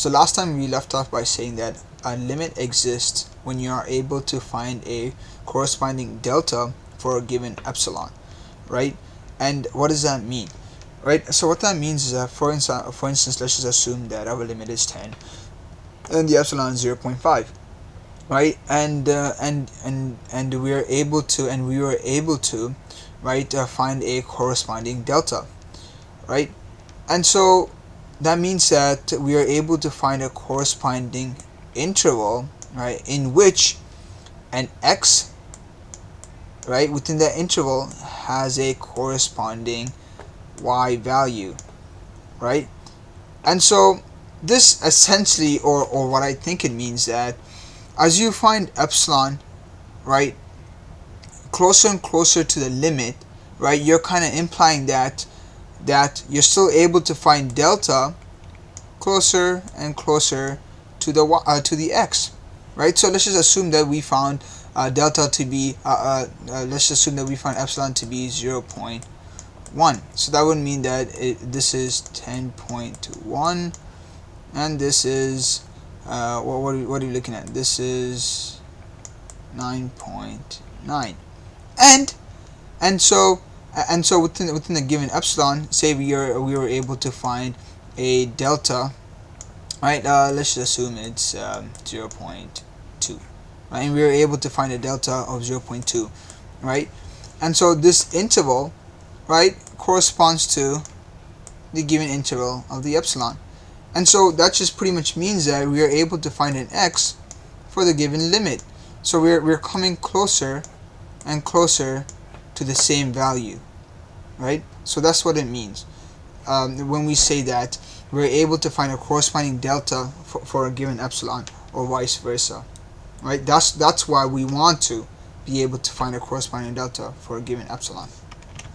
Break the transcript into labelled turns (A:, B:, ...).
A: So last time we left off by saying that a limit exists when you are able to find a corresponding delta for a given epsilon, right? And what does that mean? Right, so what that means is that for instance, let's just assume that our limit is 10 and the epsilon is 0.5, right? And we are able to right, find a corresponding delta, right? And so that means that we are able to find a corresponding interval, right, in which an x, right, within that interval has a corresponding y value, right? And so this essentially, or what I think it means, that as you find epsilon, right, closer and closer to the limit, right, you're kind of implying that you're still able to find delta closer and closer to the x, right? So let's just assume that we found delta to be let's just assume that we found epsilon to be 0.1. So that would mean that this is 10.1, and this is what are you looking at? This is 9.9, and so within the given epsilon, say we were able to find a delta, right? Let's just assume it's 0.2, right? And we were able to find a delta of 0.2, right? And so this interval, right, corresponds to the given interval of the epsilon. And so that just pretty much means that we are able to find an x for the given limit. So we're coming closer and closer to the same value, right? So that's what it means when we say that we're able to find a corresponding delta for a given epsilon, or vice versa, right? That's why we want to be able to find a corresponding delta for a given epsilon.